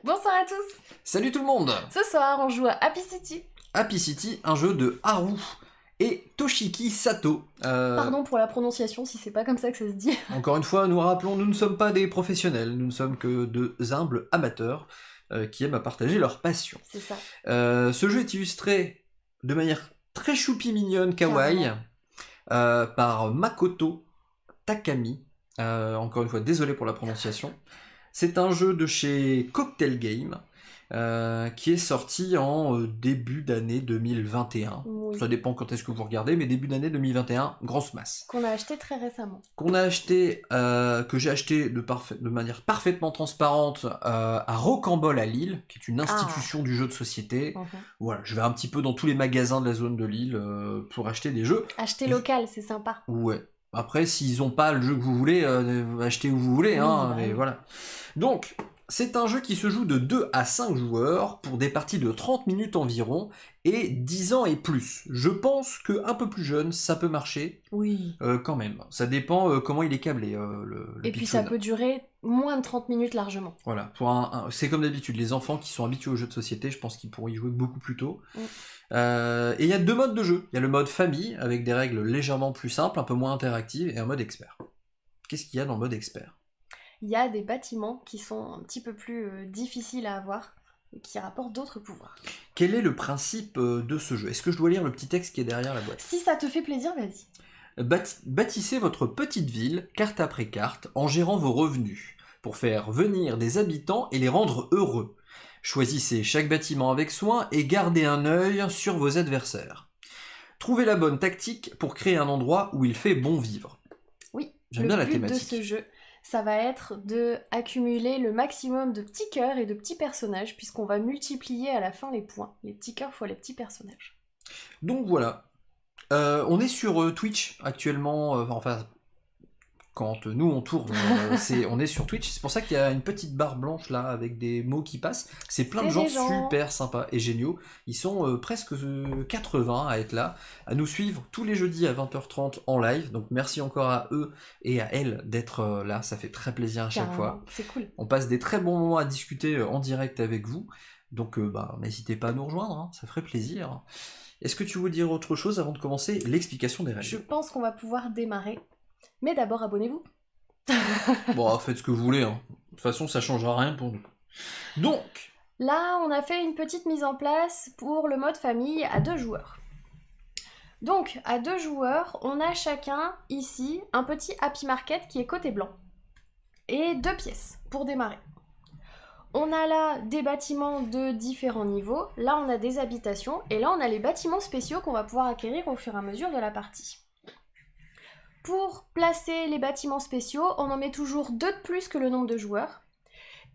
Bonsoir à tous. Salut tout le monde. Ce soir, on joue à Happy City. Happy City, un jeu de Haru et Toshiki Sato. Pardon pour la prononciation si c'est pas comme ça que ça se dit. Encore une fois, nous rappelons, nous ne sommes pas des professionnels, nous ne sommes que deux humbles amateurs qui aiment à partager leur passion. C'est ça. Ce jeu est illustré de manière très choupi mignonne, kawaii, par Makoto Takami. Encore une fois, désolé pour la prononciation. C'est un jeu de chez Cocktail Game qui est sorti en début d'année 2021. Oui. Ça dépend quand est-ce que vous regardez, mais début d'année 2021, grosse masse. Qu'on a acheté très récemment. Qu'on a acheté, que j'ai acheté de manière parfaitement transparente à Rocambole à Lille, qui est une institution du jeu de société. Voilà, je vais un petit peu dans tous les magasins de la zone de Lille pour acheter des jeux. Acheter local, c'est sympa. Ouais. Après, s'ils n'ont pas le jeu que vous voulez, achetez où vous voulez, hein, mais voilà. Donc, c'est un jeu qui se joue de 2 à 5 joueurs pour des parties de 30 minutes environ et 10 ans et plus. Je pense qu'un peu plus jeune, ça peut marcher. Oui. Quand même. Ça dépend comment il est câblé, et puis ça peut durer moins de 30 minutes largement. Voilà. C'est comme d'habitude, les enfants qui sont habitués aux jeux de société, je pense qu'ils pourront y jouer beaucoup plus tôt. Et il y a 2 modes de jeu. Il y a le mode famille, avec des règles légèrement plus simples, un peu moins interactives, et un mode expert. Qu'est-ce qu'il y a dans le mode expert ? Il y a des bâtiments qui sont un petit peu plus difficiles à avoir, et qui rapportent d'autres pouvoirs. Quel est le principe de ce jeu ? Est-ce que je dois lire le petit texte qui est derrière la boîte ? Si ça te fait plaisir, vas-y. Bâtissez votre petite ville, carte après carte, en gérant vos revenus, pour faire venir des habitants et les rendre heureux. Choisissez chaque bâtiment avec soin et gardez un œil sur vos adversaires. Trouvez la bonne tactique pour créer un endroit où il fait bon vivre. Oui, j'aime bien la le but thématique de ce jeu, ça va être de accumuler le maximum de petits cœurs et de petits personnages, puisqu'on va multiplier à la fin les points, les petits cœurs fois les petits personnages. Donc voilà. On est sur Twitch actuellement, enfin, quand nous on tourne, on est sur Twitch, c'est pour ça qu'il y a une petite barre blanche là avec des mots qui passent. C'est plein de gens super sympas et géniaux. Ils sont presque 80 à être là, à nous suivre tous les jeudis à 20h30 en live. Donc merci encore à eux et à elles d'être là, ça fait très plaisir à chaque fois. C'est cool. On passe des très bons moments à discuter en direct avec vous. Donc n'hésitez pas à nous rejoindre, hein, ça ferait plaisir. Est-ce que tu veux dire autre chose avant de commencer l'explication des règles ? Je pense qu'on va pouvoir démarrer. Mais d'abord, abonnez-vous. Bon, faites ce que vous voulez. Hein. De toute façon, ça changera rien pour nous. Donc... Là, on a fait une petite mise en place pour le mode famille à 2 joueurs. Donc, à 2 joueurs, on a chacun, ici, un petit Happy Market qui est côté blanc. Et 2 pièces pour démarrer. On a là des bâtiments de différents niveaux. Là, on a des habitations. Et là, on a les bâtiments spéciaux qu'on va pouvoir acquérir au fur et à mesure de la partie. Pour placer les bâtiments spéciaux, on en met toujours 2 de plus que le nombre de joueurs.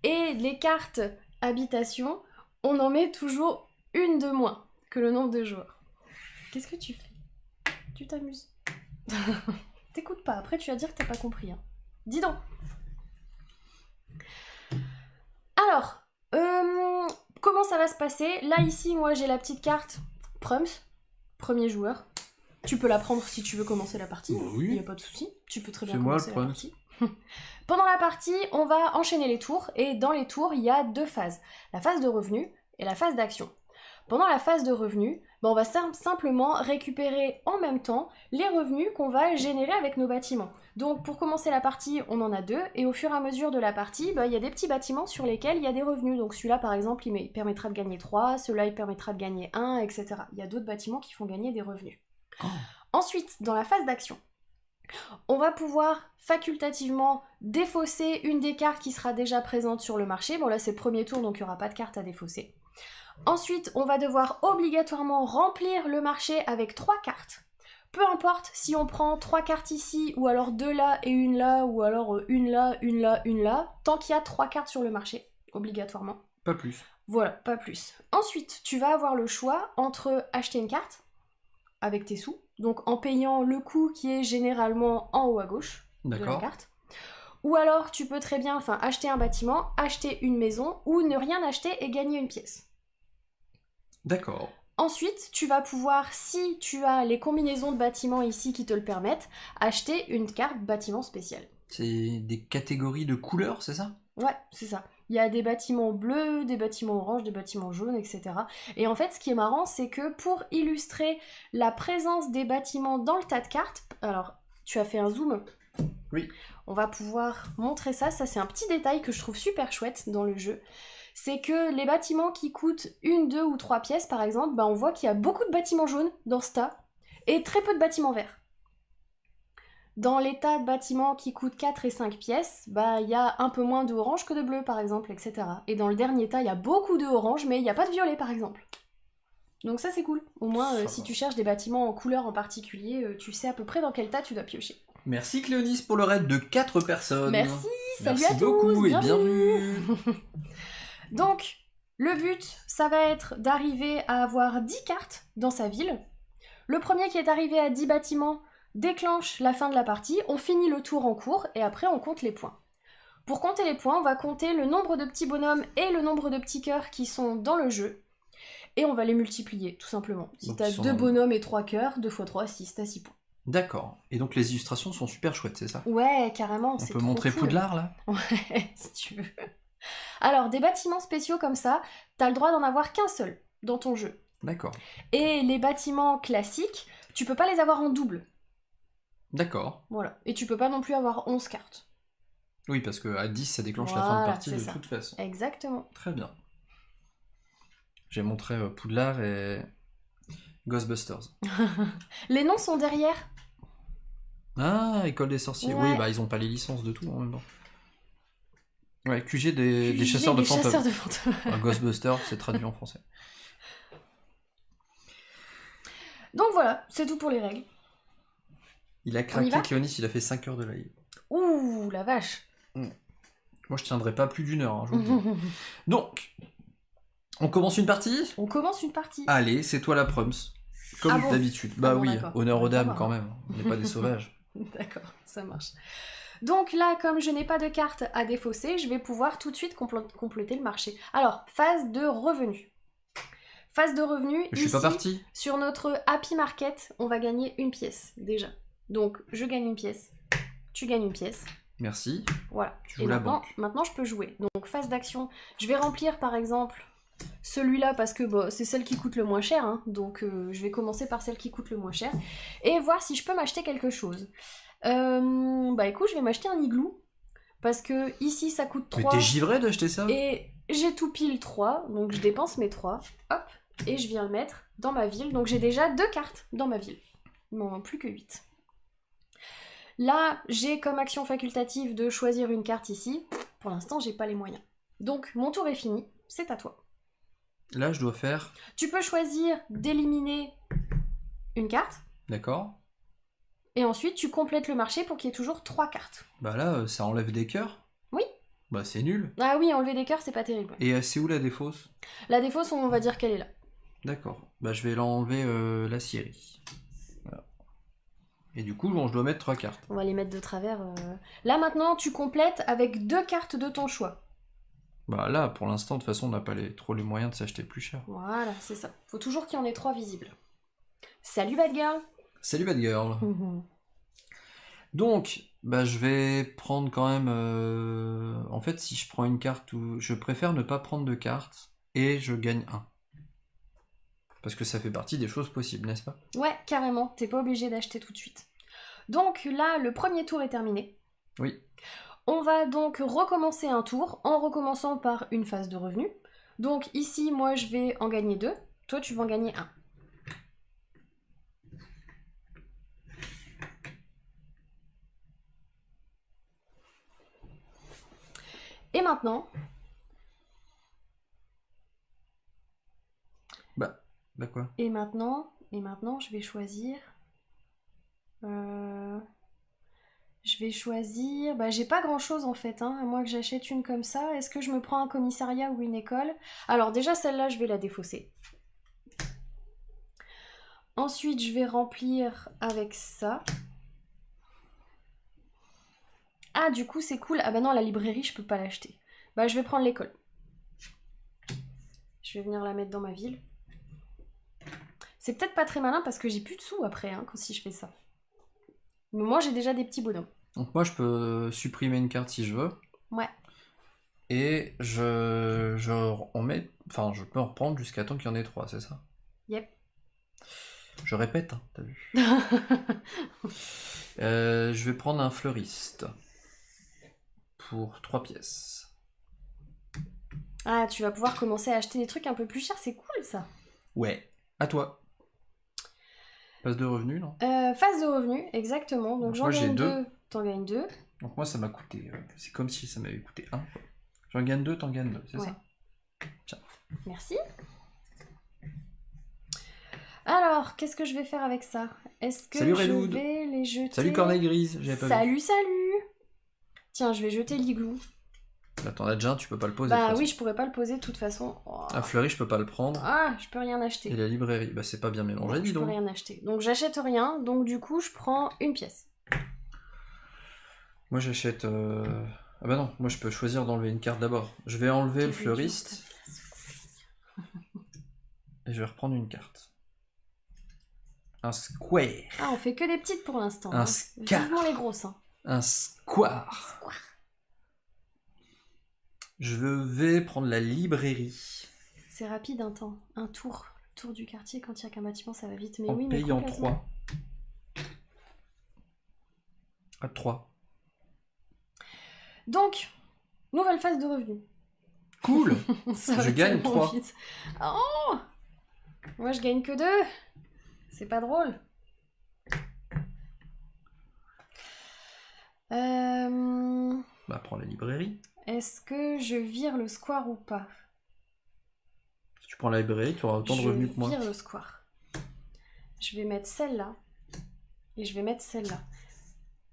Et les cartes habitation, on en met toujours 1 de moins que le nombre de joueurs. Qu'est-ce que tu fais ? Tu t'amuses. T'écoutes pas, après tu vas dire que t'as pas compris. Hein. Dis donc. Alors, comment ça va se passer ? Là, ici, moi, j'ai la petite carte Prums, premier joueur. Tu peux la prendre si tu veux commencer la partie, oui. Il n'y a pas de souci. Tu peux très bien commencer la partie. Pendant la partie, on va enchaîner les tours, et dans les tours, il y a 2 phases. La phase de revenu et la phase d'action. Pendant la phase de revenu, on va simplement récupérer en même temps les revenus qu'on va générer avec nos bâtiments. Donc pour commencer la partie, on en a 2, et au fur et à mesure de la partie, il y a des petits bâtiments sur lesquels il y a des revenus. Donc celui-là par exemple, il permettra de gagner 3, celui-là il permettra de gagner 1, etc. Il y a d'autres bâtiments qui font gagner des revenus. Ensuite, dans la phase d'action, on va pouvoir facultativement défausser une des cartes qui sera déjà présente sur le marché. Bon là c'est le premier tour, donc il n'y aura pas de carte à défausser. Ensuite, on va devoir obligatoirement remplir le marché avec 3 cartes. Peu importe si on prend 3 cartes ici, ou alors 2 là et 1 là, ou alors 1 là, 1 là, 1 là, tant qu'il y a 3 cartes sur le marché, obligatoirement. Pas plus. Voilà, pas plus. Ensuite, tu vas avoir le choix entre acheter une carte, avec tes sous, donc en payant le coût qui est généralement en haut à gauche de la carte. Ou alors tu peux très bien acheter un bâtiment, acheter une maison, ou ne rien acheter et gagner une pièce. D'accord. Ensuite, tu vas pouvoir, si tu as les combinaisons de bâtiments ici qui te le permettent, acheter une carte bâtiment spécial. C'est des catégories de couleurs, c'est ça ? Ouais, c'est ça. Il y a des bâtiments bleus, des bâtiments oranges, des bâtiments jaunes, etc. Et en fait, ce qui est marrant, c'est que pour illustrer la présence des bâtiments dans le tas de cartes, alors, tu as fait un zoom? Oui. On va pouvoir montrer ça. Ça, c'est un petit détail que je trouve super chouette dans le jeu. C'est que les bâtiments qui coûtent 1, 2 ou 3 pièces, par exemple, bah, on voit qu'il y a beaucoup de bâtiments jaunes dans ce tas et très peu de bâtiments verts. Dans les tas de bâtiments qui coûtent 4 et 5 pièces, bah, il y a un peu moins de orange que de bleu, par exemple, etc. Et dans le dernier tas, il y a beaucoup de orange, mais il n'y a pas de violet, par exemple. Donc ça, c'est cool. Au moins, si tu cherches des bâtiments en couleur en particulier, tu sais à peu près dans quel tas tu dois piocher. Merci Cléonis pour le raid de 4 personnes. Merci, salut Merci à tous, beaucoup et bienvenue. Donc, le but, ça va être d'arriver à avoir 10 cartes dans sa ville. Le premier qui est arrivé à 10 bâtiments déclenche la fin de la partie, on finit le tour en cours et après on compte les points. Pour compter les points, on va compter le nombre de petits bonhommes et le nombre de petits cœurs qui sont dans le jeu et on va les multiplier, tout simplement. Si t'as 2 bonhommes et 3 cœurs, 2 x 3, 6, t'as 6 points. D'accord. Et donc les illustrations sont super chouettes, c'est ça? Ouais, carrément, c'est On peut trop montrer cool. Poudlard, là? Ouais, si tu veux. Alors, des bâtiments spéciaux comme ça, t'as le droit d'en avoir qu'un seul dans ton jeu. D'accord. Et les bâtiments classiques, tu peux pas les avoir en double. D'accord. Voilà. Et tu peux pas non plus avoir 11 cartes. Oui, parce qu'à 10, ça déclenche la fin de partie de ça. toute façon. Exactement. Très bien. J'ai montré Poudlard et Ghostbusters. Les noms sont derrière. Ah, École des sorciers. Ouais. Oui, bah ils ont pas les licences de tout en même temps. Ouais, QG des chasseurs de fantômes. Chasseurs de fantômes. Ghostbusters, c'est traduit en français. Donc voilà, c'est tout pour les règles. Il a craqué, Cléonis, il a fait 5 heures de live. Ouh, la vache. Moi, je tiendrai pas plus d'1 heure, hein, je vous le dis. Donc, on commence une partie? On commence une partie. Allez, c'est toi la prums. Comme d'habitude. Bah oui, honneur aux dames quand même. On n'est pas des sauvages. D'accord, ça marche. Donc là, comme je n'ai pas de carte à défausser, je vais pouvoir tout de suite compléter le marché. Alors, phase de revenus. Phase de revenus, je suis pas parti. Sur notre Happy Market, on va gagner une pièce, déjà. Donc, je gagne une pièce, tu gagnes une pièce. Merci. Voilà. Tu joues la banque. Maintenant, je peux jouer. Donc, phase d'action, je vais remplir, par exemple, celui-là, parce que bon, c'est celle qui coûte le moins cher, hein. Donc je vais commencer par celle qui coûte le moins cher, et voir si je peux m'acheter quelque chose. Bah écoute, je vais m'acheter un igloo, parce que ici, ça coûte 3. Mais t'es givré d'acheter ça? Et j'ai tout pile 3, donc je dépense mes 3, hop, et je viens le mettre dans ma ville. Donc j'ai déjà 2 cartes dans ma ville. Non, plus que 8. Là, j'ai comme action facultative de choisir une carte ici. Pour l'instant, j'ai pas les moyens. Donc, mon tour est fini, c'est à toi. Là, je dois faire... Tu peux choisir d'éliminer une carte. D'accord. Et ensuite, tu complètes le marché pour qu'il y ait toujours 3 cartes. Bah là, ça enlève des cœurs. Oui. Bah c'est nul. Ah oui, enlever des cœurs, c'est pas terrible. Et c'est où la défausse? La défausse, on va dire qu'elle est là. D'accord. Bah je vais l'enlever la scierie. Voilà. Et du coup, bon, je dois mettre 3 cartes. On va les mettre de travers. Là, maintenant, tu complètes avec 2 cartes de ton choix. Bah là, pour l'instant, de toute façon, on n'a pas trop les moyens de s'acheter plus cher. Voilà, c'est ça. Faut toujours qu'il y en ait 3 visibles. Salut Bad Girl. Salut Bad Girl. Donc, bah je vais prendre quand même... En fait, si je prends une carte, je préfère ne pas prendre de carte et je gagne 1. Parce que ça fait partie des choses possibles, n'est-ce pas? Ouais, carrément. T'es pas obligé d'acheter tout de suite. Donc là, le premier tour est terminé. Oui. On va donc recommencer un tour en recommençant par une phase de revenus. Donc ici, moi, je vais en gagner 2. Toi, tu vas en gagner 1. Et maintenant... Bah quoi? Et maintenant, je vais choisir... Je vais choisir... Bah, j'ai pas grand-chose en fait, hein, à moins que j'achète une comme ça. Est-ce que je me prends un commissariat ou une école? Alors déjà, celle-là, je vais la défausser. Ensuite, je vais remplir avec ça. Ah, du coup, c'est cool. Ah bah non, la librairie, je peux pas l'acheter. Bah, je vais prendre l'école. Je vais venir la mettre dans ma ville. C'est peut-être pas très malin parce que j'ai plus de sous après, hein, si je fais ça. Mais moi, j'ai déjà des petits bonhommes. Donc moi, je peux supprimer une carte si je veux. Ouais. Et enfin, je peux en reprendre jusqu'à temps qu'il y en ait 3, c'est ça? Yep. Je répète, hein, t'as vu. Je vais prendre un fleuriste. Pour 3 pièces. Ah, tu vas pouvoir commencer à acheter des trucs un peu plus chers, c'est cool ça. Ouais. À toi. Phase de revenu, non? Phase de revenu, exactement. Donc j'en moi, j'ai gagne 2. 2, t'en gagnes 2. Donc moi, ça m'a coûté... c'est comme si ça m'avait coûté 1. J'en gagne 2, t'en gagnes 2, c'est Ouais. ça? Tiens. Merci. Alors, qu'est-ce que je vais faire avec ça? Est-ce que Salut, je Redwood. vais les jeter? Salut Corneille Grise, j'avais pas vu. Salut. Tiens, je vais jeter l'igloo. Bah, t'en as déjà un, tu peux pas le poser. Bah oui, je pourrais pas le poser de toute façon. Oh. Un fleuri, je peux pas le prendre. Ah, je peux rien acheter. Et la librairie, bah c'est pas bien mélangé, dis Je peux donc. rien acheter. Donc j'achète rien, donc du coup je prends une pièce. Moi j'achète... Ah bah non, moi je peux choisir d'enlever une carte d'abord. Je vais enlever le fleuriste. Et je vais reprendre une carte. Un square. Ah, on fait que des petites pour l'instant. Un hein. scar. Vivement les grosses. Hein. Un square. Je vais prendre la librairie. C'est rapide un temps. Un tour. Le tour du quartier, quand il y a qu'un bâtiment, ça va vite. Mais En oui, mais payant complètement. 3. À 3. Donc, nouvelle phase de revenu. Cool. Ça va Je gagne tellement 3. vite. Oh, moi je gagne que 2. C'est pas drôle. Bah prends la librairie. Est-ce que je vire le square ou pas? Si tu prends la librairie, tu auras autant de revenus que moi. Je vire le square. Je vais mettre celle-là. Et je vais mettre celle-là.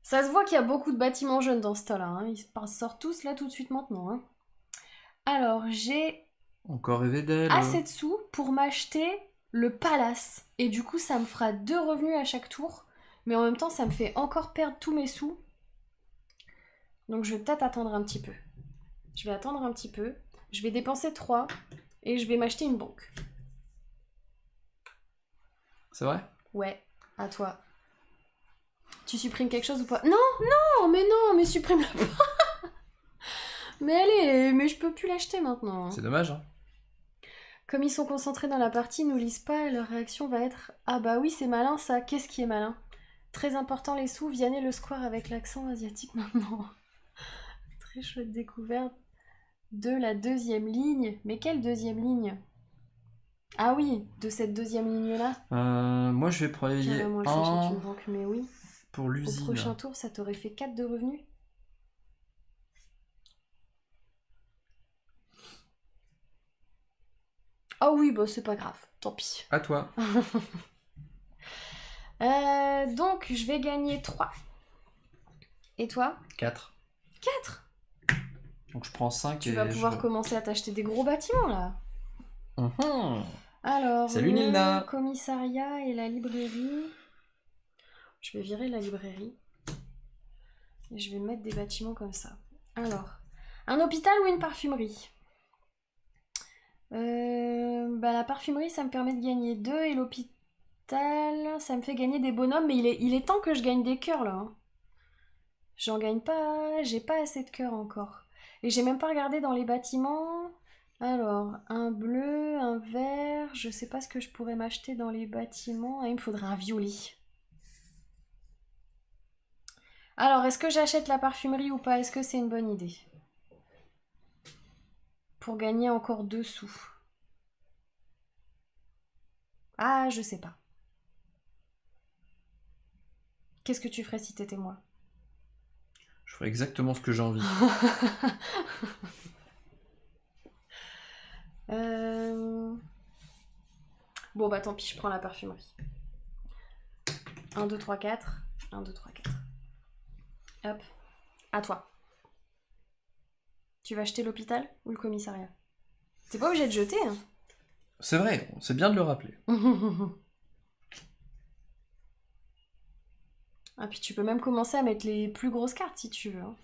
Ça se voit qu'il y a beaucoup de bâtiments jeunes dans ce tas-là. Hein. Ils sortent tous là tout de suite maintenant. Hein. Alors, j'ai Encore rêvé d'elle. assez de sous pour m'acheter le palace. Et du coup, ça me fera 2 revenus à chaque tour. Mais en même temps, ça me fait encore perdre tous mes sous. Donc, je vais peut-être attendre un petit peu. Je vais attendre un petit peu. Je vais dépenser 3. Et je vais m'acheter une banque. C'est vrai? Ouais, à toi. Tu supprimes quelque chose ou pas? Non, mais supprime-la pas. Mais allez, mais je peux plus l'acheter maintenant. C'est dommage, hein. Comme ils sont concentrés dans la partie, ils nous lisent pas, leur réaction va être « Ah bah oui, c'est malin ça, qu'est-ce qui est malin ?» Très important les sous, Vianney le square avec l'accent asiatique maintenant. Très chouette découverte de la 2e ligne. Mais quelle 2e ligne? Ah oui, de cette 2e ligne-là. Moi je vais prendre Carrément, elle s'achète une banque, mais oui. pour Au l'usine. prochain tour, ça t'aurait fait 4 de revenus. Ah oui, bah c'est pas grave, tant pis. À toi. Donc, je vais gagner 3. Et toi? 4. 4. Donc je prends 5 Tu vas pouvoir commencer à t'acheter des gros bâtiments, là. Alors, Salut le Nilna. commissariat et la librairie. Je vais virer la librairie. Et je vais mettre des bâtiments comme ça. Alors, un hôpital ou une parfumerie? Bah, la parfumerie, ça me permet de gagner 2 et l'hôpital, ça me fait gagner des bonhommes. Mais il est temps que je gagne des cœurs, là. Hein. J'en gagne pas, j'ai pas assez de cœurs encore. Et j'ai même pas regardé dans les bâtiments. Alors, un bleu, un vert, je sais pas ce que je pourrais m'acheter dans les bâtiments. Ah, il me faudrait un violet. Alors, est-ce que j'achète la parfumerie ou pas? Est-ce que c'est une bonne idée? Pour gagner encore 2 sous. Ah, je sais pas. Qu'est-ce que tu ferais si t'étais moi? Je ferai exactement ce que j'ai envie. Bon bah tant pis, je prends la parfumerie. 1, 2, 3, 4. 1, 2, 3, 4. Hop. À toi. Tu vas acheter l'hôpital ou le commissariat? T'es pas obligé de jeter, hein. C'est vrai, c'est bien de le rappeler. Ah puis tu peux même commencer à mettre les plus grosses cartes si tu veux. Hein.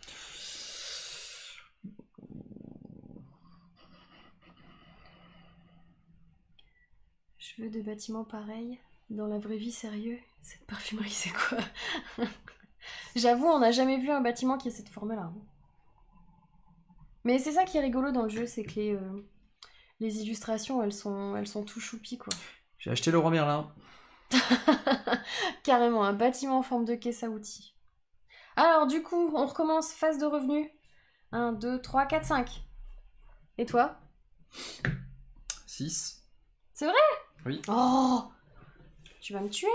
Je veux des bâtiments pareils. Dans la vraie vie, sérieux? Cette parfumerie, c'est quoi? J'avoue, on n'a jamais vu un bâtiment qui ait cette forme-là. Mais c'est ça qui est rigolo dans le jeu, c'est que les illustrations, elles sont tout choupies, quoi. J'ai acheté le roi Merlin. Carrément, un bâtiment en forme de caisse à outils. Alors, du coup, on recommence, phase de revenus. 1, 2, 3, 4, 5. Et toi? 6. C'est vrai? Oui. Oh! Tu vas me tuer.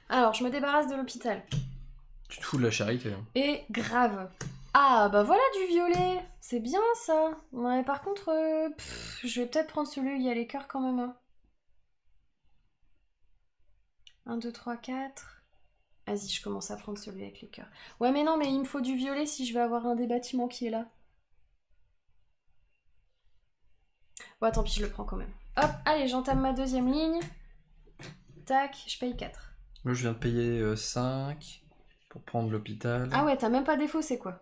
Alors, je me débarrasse de l'hôpital. Tu te fous de la charité. Hein. Et grave. Ah, bah voilà du violet. C'est bien ça. Ouais, par contre, je vais peut-être prendre celui où il y a les cœurs quand même. Hein. 1, 2, 3, 4. Vas-y, je commence à prendre celui avec les cœurs. Ouais, mais non, mais il me faut du violet si je veux avoir un des bâtiments qui est là. Ouais, tant pis, je le prends quand même. Hop, allez, j'entame ma deuxième ligne. Tac, je paye 4. Moi, je viens de payer 5 pour prendre l'hôpital. Ah ouais, t'as même pas défaussé quoi.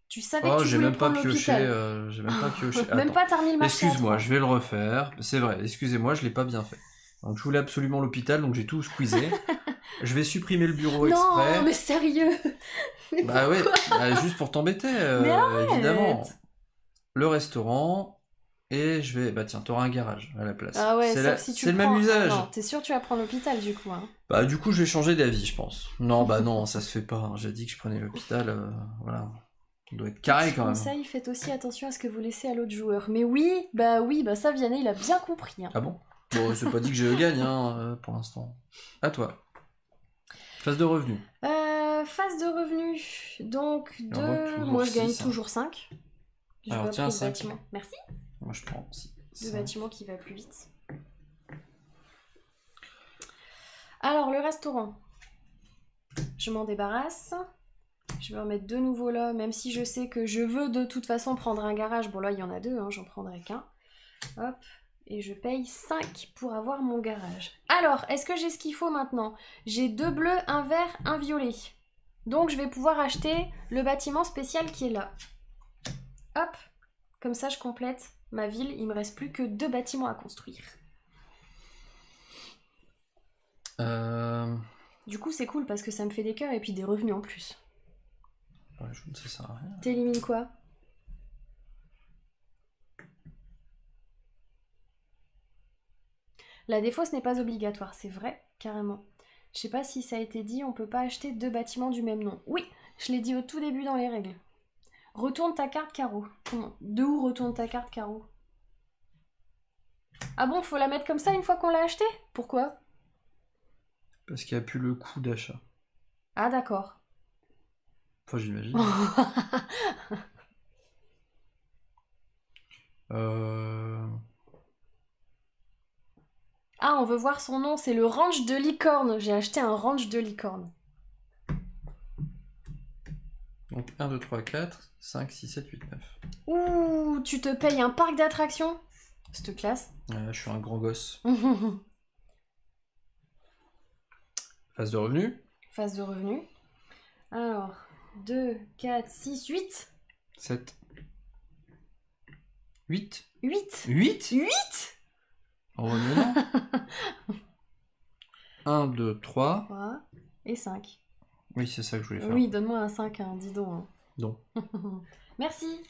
Tu savais Oh, que tu j'ai voulais même pas prendre pioché. l'hôpital. J'ai même pas pioché. Même Attends. pas t'as remis le marché à Excuse-moi, 3. je vais le refaire. C'est vrai, excusez-moi, je l'ai pas bien fait. Donc, je voulais absolument l'hôpital, donc j'ai tout squeezé. Je vais supprimer le bureau exprès. Non, mais sérieux. Mais Bah ouais, pourquoi? bah, juste pour t'embêter, Mais arrête. évidemment. Le restaurant, et je vais... Bah tiens, t'auras un garage à la place. Ah ouais, C'est sauf si tu c'est le prends... même Ah usage. non, t'es sûr que tu vas prendre l'hôpital du coup, hein. Bah du coup, je vais changer d'avis, je pense. Non, bah non, ça se fait pas. Hein. J'ai dit que je prenais l'hôpital, voilà. On doit être carré Petit quand même. conseil, faites aussi attention à ce que vous laissez à l'autre joueur. Mais oui, bah ça, Vianney, il a bien compris. Hein. Ah bon? Bon, c'est pas dit que je gagne, hein, pour l'instant. À toi. Phase de revenu. Phase de revenus. Donc, On voit toujours moi je gagne 6, hein. toujours 5. J'ai Alors, pas tiens, pris le 5. bâtiment. Merci. Moi, je prends aussi. Le bâtiment qui va plus vite. Alors, le restaurant. Je m'en débarrasse. Je vais en mettre de nouveau là, même si je sais que je veux de toute façon prendre un garage. Bon, là, il y en a 2, hein, j'en prendrai qu'un. Hop. Et je paye 5 pour avoir mon garage. Alors, est-ce que j'ai ce qu'il faut maintenant? J'ai 2 bleus, un vert, un violet. Donc, je vais pouvoir acheter le bâtiment spécial qui est là. Hop. Comme ça, je complète ma ville. Il me reste plus que 2 bâtiments à construire. Du coup, c'est cool parce que ça me fait des cœurs et puis des revenus en plus. Ouais, je ne sais ça sert à rien. T'élimines quoi? La défausse n'est pas obligatoire, c'est vrai, carrément. Je sais pas si ça a été dit, on peut pas acheter 2 bâtiments du même nom. Oui, je l'ai dit au tout début dans les règles. Retourne ta carte carreau. Comment? De où retourne ta carte carreau? Ah bon, faut la mettre comme ça une fois qu'on l'a acheté? Pourquoi? Parce qu'il n'y a plus le coût d'achat. Ah d'accord. Enfin, j'imagine. Ah, on veut voir son nom, c'est le ranch de licorne. J'ai acheté un ranch de licorne. Donc 1, 2, 3, 4, 5, 6, 7, 8, 9. Ouh, tu te payes un parc d'attractions? Cette classe. Je suis un grand gosse. Phase de revenu. Phase de revenu. Alors, 2, 4, 6, 8. 7. 8. 8. 8 8 En revenu, non. 1, 2, 3. 3 et 5. Oui, c'est ça que je voulais faire. Oui, donne-moi un 5, hein, dis donc. Hein. Non. Merci.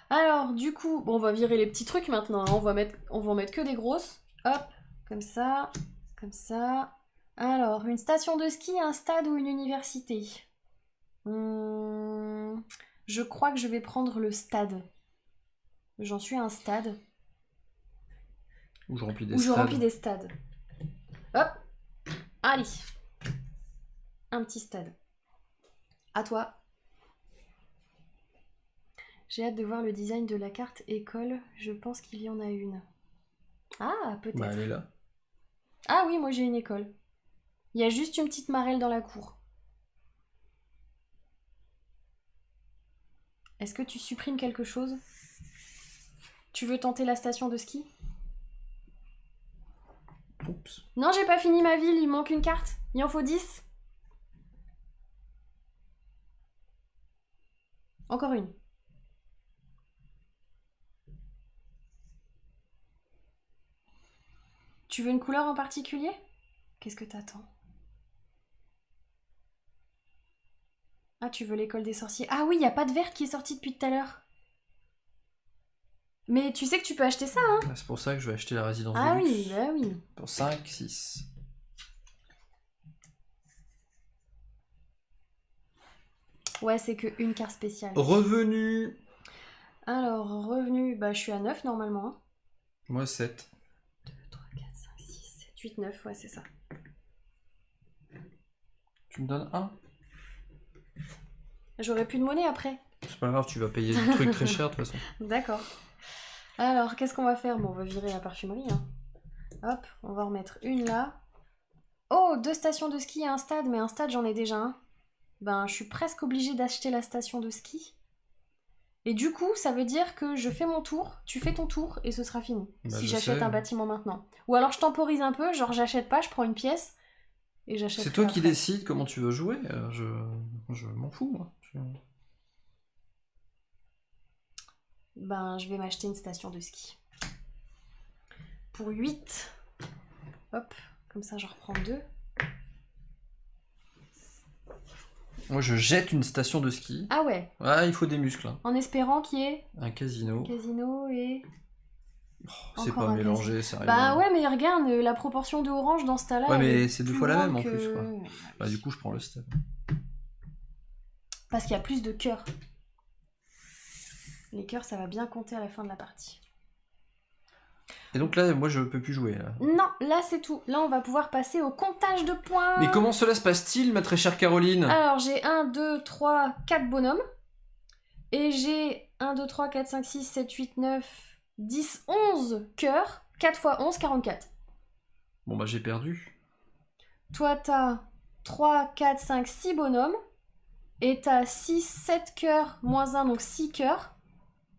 Alors, du coup, bon, on va virer les petits trucs maintenant. Hein. On va en mettre que des grosses. Hop, comme ça, comme ça. Alors, une station de ski, un stade ou une université? Je crois que je vais prendre le stade. J'en suis à un stade. Où je remplis des Où je stades. remplis des stades. Hop. Allez. Un petit stade. À toi. J'ai hâte de voir le design de la carte école. Je pense qu'il y en a une. Ah, peut-être. Bah, elle est là. Ah oui, moi j'ai une école. Il y a juste une petite marelle dans la cour. Est-ce que tu supprimes quelque chose? Tu veux tenter la station de ski? Oups. Non, j'ai pas fini ma ville, il manque une carte. Il en faut 10. Encore une. Tu veux une couleur en particulier? Qu'est-ce que t'attends? Ah, tu veux l'école des sorciers. Ah oui, il n'y a pas de verte qui est sorti depuis tout à l'heure. Mais tu sais que tu peux acheter ça, hein? C'est pour ça que je vais acheter la résidence de Ah luxe. oui, bah oui. Pour 5, 6. Ouais, c'est que une carte spéciale. Revenu. Alors, revenu, bah je suis à 9 normalement. Hein. Moi 7. 2, 3, 4, 5, 6, 7, 8, 9, ouais, c'est ça. Tu me donnes 1? J'aurai plus de monnaie après. C'est pas grave, tu vas payer des trucs très chers de toute façon. D'accord. Alors, qu'est-ce qu'on va faire? Bon, on va virer la parfumerie. Hein. Hop, on va en remettre une là. Oh, 2 stations de ski et un stade, mais un stade j'en ai déjà un. Ben, je suis presque obligée d'acheter la station de ski. Et du coup, ça veut dire que je fais mon tour, tu fais ton tour, et ce sera fini. Bah, si je j'achète sais. un bâtiment maintenant. Ou alors je temporise un peu, genre j'achète pas, je prends une pièce, et j'achète. C'est toi qui après. décides comment tu veux jouer. Je m'en fous, moi. Ben, je vais m'acheter une station de ski. Pour 8. Hop, comme ça j'en reprends 2. Moi, je jette une station de ski. Ah ouais, Ah, il faut des muscles. Hein. en espérant qu'il y ait Un casino. casino et... C'est encore pas un mélangé, sérieux. Bah ouais, mais regarde, la proportion de orange dans ce tas-là... Ouais, elle mais est c'est 2 plus fois la grande même, en que- plus, quoi. Bah, du coup, je prends le stade. Parce qu'il y a plus de cœurs. Les cœurs, ça va bien compter à la fin de la partie. Et donc là, moi, je peux plus jouer. Là. Non, là c'est tout. Là, on va pouvoir passer au comptage de points. Mais comment cela se passe-t-il, ma très chère Caroline? Alors, j'ai 1, 2, 3, 4 bonhommes. Et j'ai 1, 2, 3, 4, 5, 6, 7, 8, 9, 10, 11 cœurs. 4 x 11, 44. Bon, bah, j'ai perdu. Toi, t'as 3, 4, 5, 6 bonhommes. Et t'as 6, 7 cœurs, moins 1, donc 6 cœurs.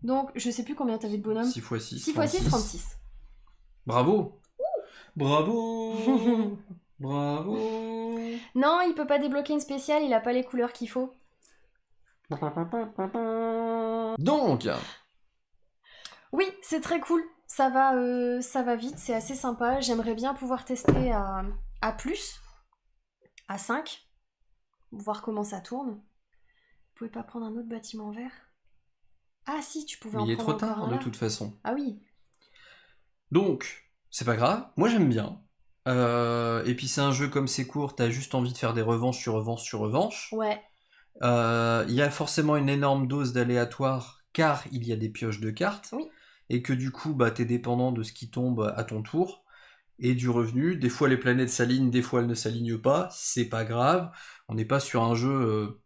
Donc, je sais plus combien t'avais de bonhommes. 6 x 6. 6 x 6, 36. Bravo. Bravo. Bravo. Non, il peut pas débloquer une spéciale, il a pas les couleurs qu'il faut. Donc, Oui, c'est très cool. Ça va vite, c'est assez sympa. J'aimerais bien pouvoir tester à plus, à 5, voir comment ça tourne. Vous pouvez pas prendre un autre bâtiment vert? Ah si, tu pouvais mais en il est prendre trop encore tard, un de là. toute façon. Ah oui. Donc, c'est pas grave. Moi, j'aime bien. Et puis, c'est un jeu comme c'est court, t'as juste envie de faire des revanches sur revanche sur revanche. Ouais. Il y a forcément une énorme dose d'aléatoire, car il y a des pioches de cartes. Oui. Et que du coup, bah, t'es dépendant de ce qui tombe à ton tour. Et du revenu. Des fois, les planètes s'alignent, des fois, elles ne s'alignent pas. C'est pas grave. On n'est pas sur un jeu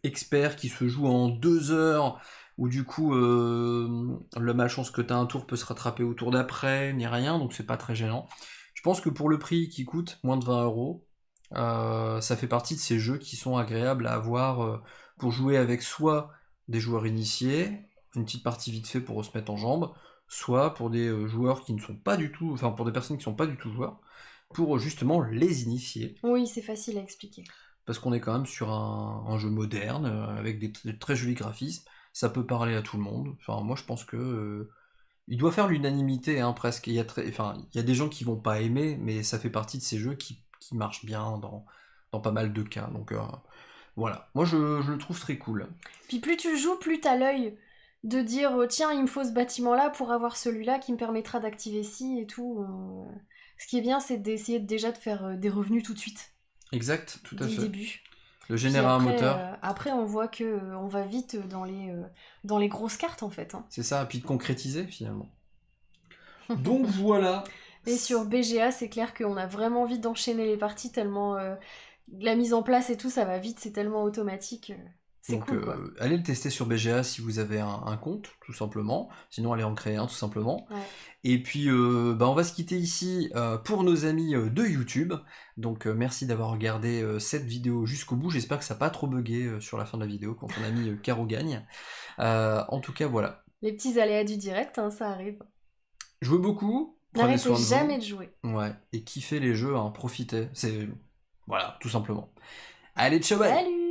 expert qui se joue en 2 heures, où du coup, la malchance que t'as un tour peut se rattraper au tour d'après, ni rien, donc c'est pas très gênant. Je pense que pour le prix qui coûte, moins de 20 €, ça fait partie de ces jeux qui sont agréables à avoir pour jouer avec soit des joueurs initiés, une petite partie vite fait pour se mettre en jambes, soit pour des joueurs qui ne sont pas du tout, enfin pour des personnes qui ne sont pas du tout joueurs, pour justement les initier. Oui, c'est facile à expliquer. Parce qu'on est quand même sur un jeu moderne, avec des très jolis graphismes, ça peut parler à tout le monde. Enfin, moi je pense que il doit faire l'unanimité, hein, presque. Il y a des gens qui vont pas aimer, mais ça fait partie de ces jeux qui marchent bien dans pas mal de cas. Donc voilà, moi je le trouve très cool. Puis plus tu joues, plus t'as l'œil de dire tiens, il me faut ce bâtiment-là pour avoir celui-là qui me permettra d'activer ci et tout. Ce qui est bien, c'est d'essayer déjà de faire des revenus tout de suite, Exact, tout à dès le fait. début. Le Puis générer un après, moteur, après, on voit que on va vite dans les grosses cartes en fait. Hein. c'est ça, et puis de concrétiser finalement. Donc voilà. Et sur BGA, c'est clair qu'on a vraiment envie d'enchaîner les parties tellement la mise en place et tout, ça va vite, c'est tellement automatique. C'est Donc cool quoi. allez le tester sur BGA si vous avez un compte, tout simplement. Sinon, allez en créer un, tout simplement. Ouais. Et puis, on va se quitter ici pour nos amis de YouTube. Donc, merci d'avoir regardé cette vidéo jusqu'au bout. J'espère que ça n'a pas trop bugué sur la fin de la vidéo quand on a mis Caro gagne. En tout cas, voilà. Les petits aléas du direct, hein, ça arrive. Jouez beaucoup. Prenez N'arrêtez soin de jamais vous. de jouer. Ouais. Et kiffez les jeux, hein, profitez. C'est... Voilà, tout simplement. Allez, ciao, bye. Salut!